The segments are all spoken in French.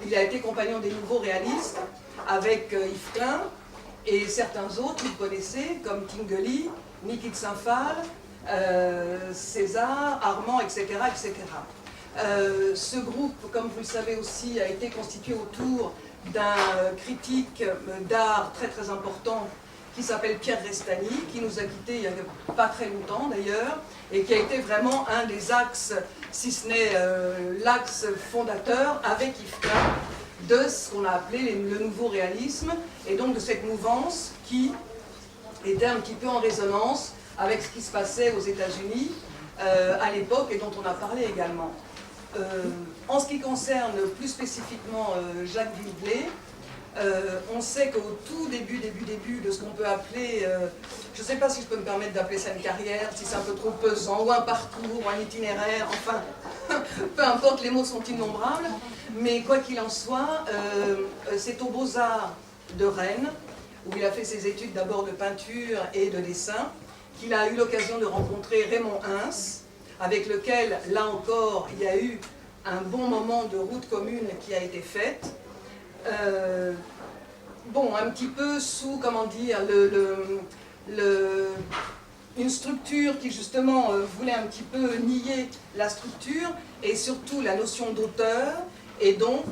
il a été compagnon des nouveaux réalistes avec Yves Klein et certains autres, vous connaissez, comme Tinguely, Niki de Saint-Phal, César, Armand, etc. etc. Ce groupe, comme vous le savez aussi, a été constitué autour d'un critique d'art très très important qui s'appelle Pierre Restany, qui nous a quittés il n'y a pas très longtemps d'ailleurs, et qui a été vraiment un des axes, si ce n'est l'axe fondateur, avec Yves Klein, de ce qu'on a appelé le nouveau réalisme, et donc de cette mouvance qui était un petit peu en résonance avec ce qui se passait aux États-Unis à l'époque, et dont on a parlé également. En ce qui concerne plus spécifiquement Jacques Villeglé, on sait qu'au tout début de ce qu'on peut appeler, je ne sais pas si je peux me permettre d'appeler ça une carrière, si c'est un peu trop pesant, ou un parcours, ou un itinéraire, enfin, peu importe, les mots sont innombrables, mais quoi qu'il en soit, c'est aux Beaux-Arts de Rennes, où il a fait ses études d'abord de peinture et de dessin, qu'il a eu l'occasion de rencontrer Raymond Ins, avec lequel, là encore, il y a eu un bon moment de route commune qui a été faite. Bon, un petit peu sous, comment dire, une structure qui justement voulait un petit peu nier la structure et surtout la notion d'auteur, et donc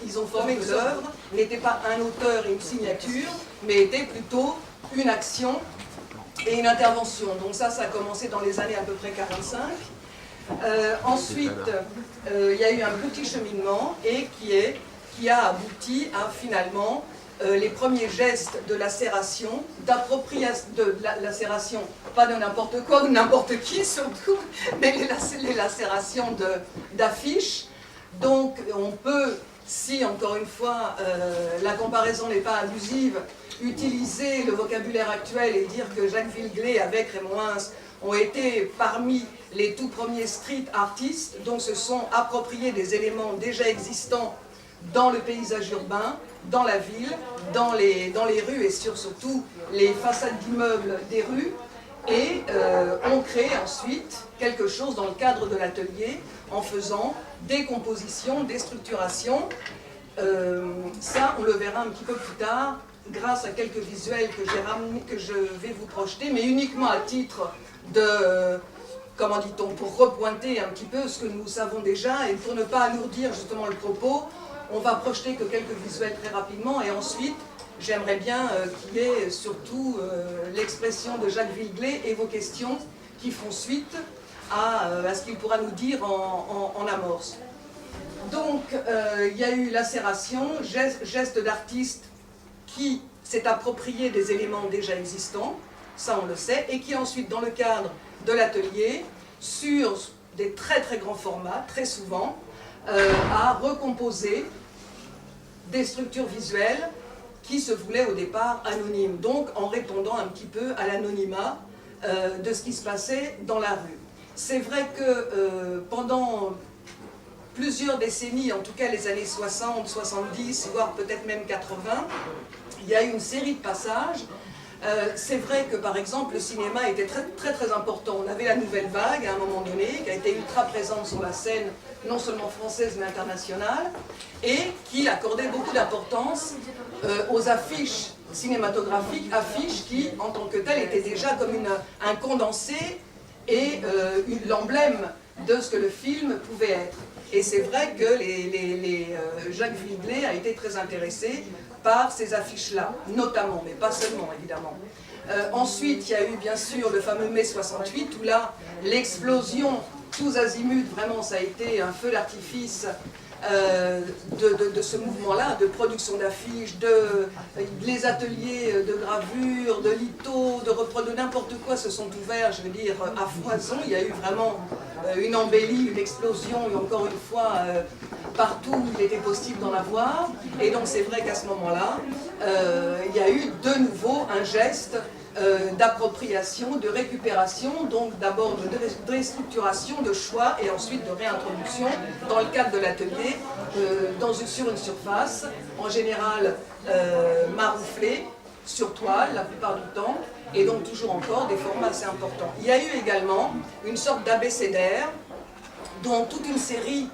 ils ont formé que l'œuvre n'était pas un auteur et une signature, mais était plutôt une action et une intervention. Donc ça a commencé dans les années à peu près 45. Ensuite, il y a eu un petit cheminement et qui a abouti à finalement les premiers gestes de lacération, d'appropriation, de lacération, pas de n'importe quoi ou n'importe qui surtout, mais les lacérations d'affiches. Donc on peut, si encore une fois la comparaison n'est pas abusive, utiliser le vocabulaire actuel et dire que Jacques Villeglé avec Raymond Ins ont été parmi les tout premiers street artistes, donc se sont appropriés des éléments déjà existants dans le paysage urbain, dans la ville, dans les rues et surtout les façades d'immeubles des rues, et ont créé ensuite quelque chose dans le cadre de l'atelier en faisant des compositions, des structurations. Ça, on le verra un petit peu plus tard, grâce à quelques visuels que j'ai ramenés, que je vais vous projeter, mais uniquement à titre de, comment dit-on, pour repointer un petit peu ce que nous savons déjà et pour ne pas alourdir justement le propos. On va projeter que quelques visuels très rapidement et ensuite j'aimerais bien qu'il y ait surtout l'expression de Jacques Villeglé et vos questions qui font suite à ce qu'il pourra nous dire en amorce. Donc il y a eu lacération, geste d'artiste qui s'est approprié des éléments déjà existants, ça on le sait, et qui ensuite dans le cadre de l'atelier, sur des très très grands formats, très souvent, a recomposé des structures visuelles qui se voulaient au départ anonymes, donc en répondant un petit peu à l'anonymat de ce qui se passait dans la rue. C'est vrai que pendant plusieurs décennies, en tout cas les années 60, 70, voire peut-être même 80, il y a eu une série de passages. C'est vrai que par exemple le cinéma était très très très important. On avait la nouvelle vague à un moment donné, qui a été ultra présente sur la scène, non seulement française mais internationale, et qui accordait beaucoup d'importance aux affiches cinématographiques, affiches qui en tant que telles étaient déjà comme un condensé et l'emblème de ce que le film pouvait être. Et c'est vrai que Jacques Villeglé a été très intéressé par ces affiches-là, notamment, mais pas seulement, évidemment. Ensuite, il y a eu bien sûr le fameux mai 68, où là, l'explosion tous azimuts, vraiment, ça a été un feu d'artifice de ce mouvement-là, de production d'affiches, les ateliers de gravure, de litho, de n'importe quoi se sont ouverts, je veux dire, à foison. Il y a eu vraiment une embellie, une explosion, et encore une fois, partout où il était possible d'en avoir. Et donc c'est vrai qu'à ce moment-là, il y a eu de nouveau un geste d'appropriation, de récupération, donc d'abord de restructuration, de choix et ensuite de réintroduction dans le cadre de l'atelier sur une surface, en général marouflée, sur toile la plupart du temps, et donc toujours encore des formats assez importants. Il y a eu également une sorte d'abécédaire dont toute une série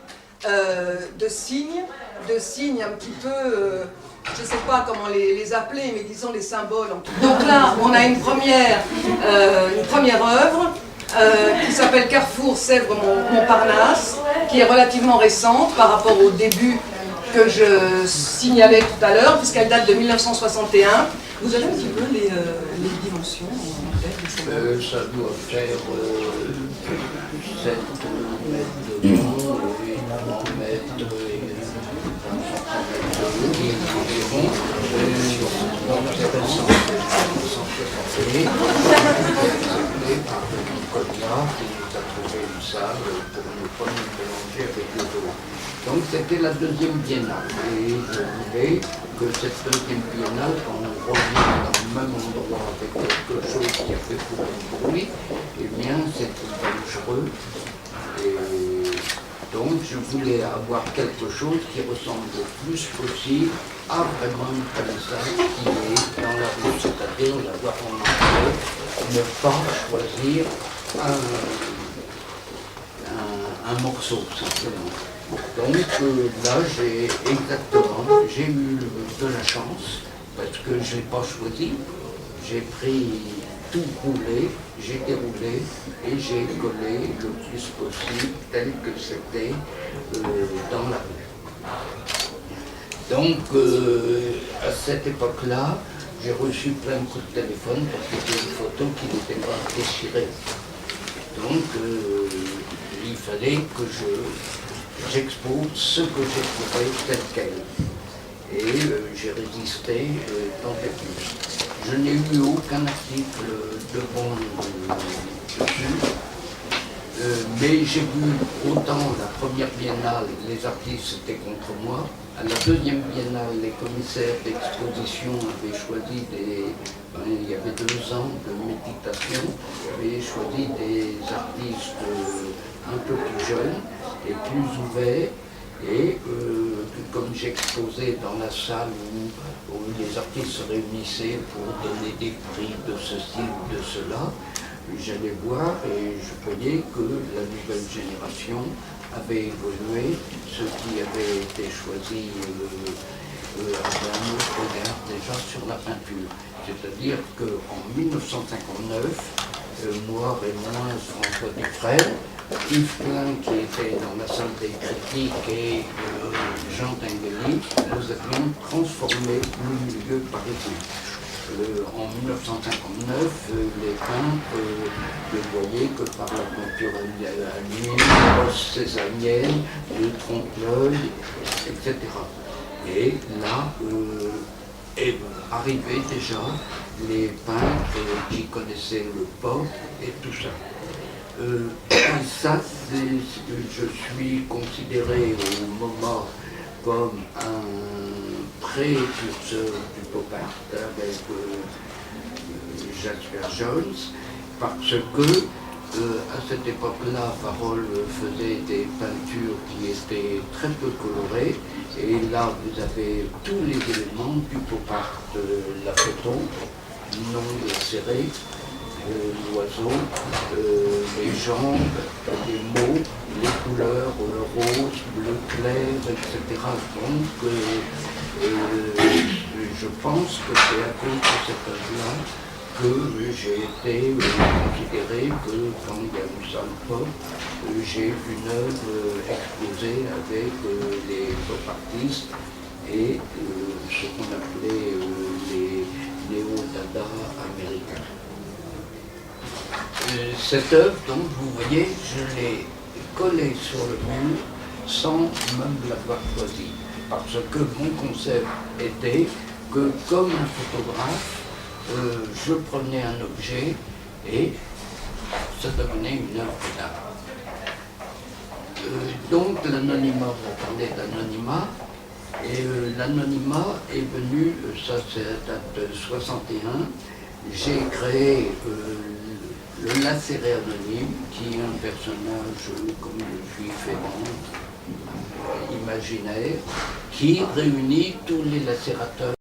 de signes un petit peu, je ne sais pas comment les appeler, mais disons les symboles. Donc là, on a une première œuvre qui s'appelle Carrefour Sèvres-Montparnasse, qui est relativement récente par rapport au début que je signalais tout à l'heure, puisqu'elle date de 1961. Vous avez un petit peu les dimensions en tête? Ça doit faire 7 mètres de long et 3 mètres et 20 cm de haut environ. Donc c'est récent, 1961, par Nicolas qui nous a trouvé une salle pour ne pas nous mélanger avec les autres. Donc c'était la deuxième biennale et je voulais que cette deuxième biennale, quand on revient dans le même endroit avec quelque chose qui a fait beaucoup de bruit, eh bien c'était dangereux. Et donc je voulais avoir quelque chose qui ressemble le plus possible à vraiment une palissade qui est dans la rue, c'est-à-dire l'avoir en entrée, ne pas choisir un morceau simplement. Donc là, j'ai eu de la chance, parce que je n'ai pas choisi, j'ai pris tout roulé, j'ai déroulé et j'ai collé le plus possible tel que c'était dans la rue. Donc à cette époque-là, j'ai reçu plein de coups de téléphone parce que c'était une photo qui n'était pas déchirée. Donc il fallait que j'expose ce que j'ai trouvé tel quel. Et j'ai résisté tant et plus. Je n'ai eu aucun article de bon dessus, mais j'ai vu autant la première biennale, les artistes étaient contre moi. À la deuxième biennale, les commissaires d'exposition avaient choisi il y avait 2 ans de méditation, avaient choisi des artistes un peu plus jeunes et plus ouverts. Et comme j'exposais dans la salle où les artistes se réunissaient pour donner des prix de ceci ou de cela, j'allais voir et je voyais que la nouvelle génération avait évolué, ceux qui avaient été choisis avaient un autre regard déjà sur la peinture. C'est-à-dire qu'en 1959, moi, Raymond, François Dufresne, Yves Klein qui était dans la salle des critiques et Jean Tinguely, nous avions transformé le milieu parisien. En 1959, les peintres ne voyaient que par la peinture à l'huile, brosse césarienne, le trompe-l'œil, etc. Et là, arrivaient déjà les peintres qui connaissaient le pop et tout ça. Ça, je suis considéré au moment comme un précurseur du pop art avec Jasper Jones, parce que à cette époque-là, Farol faisait des peintures qui étaient très peu colorées, et là vous avez tous les éléments du pop art, la photo, non serré, l'oiseau, les jambes, les mots, les couleurs, rose, bleu clair, etc. Donc je pense que c'est à cause de cette œuvre-là que j'ai été considéré que quand il y a une salle pop, j'ai une œuvre exposée avec les pop artistes et ce qu'on appelait les néo-dada américains. Cette œuvre, donc, vous voyez, je l'ai collée sur le mur sans même l'avoir choisie. Parce que mon concept était que, comme un photographe, je prenais un objet et ça devenait une œuvre d'art. Donc l'anonymat, vous parlez d'anonymat, et l'anonymat est venu, ça c'est date de 61, j'ai créé le lacéré anonyme, qui est un personnage comme le juif errant, imaginaire, qui réunit tous les lacérateurs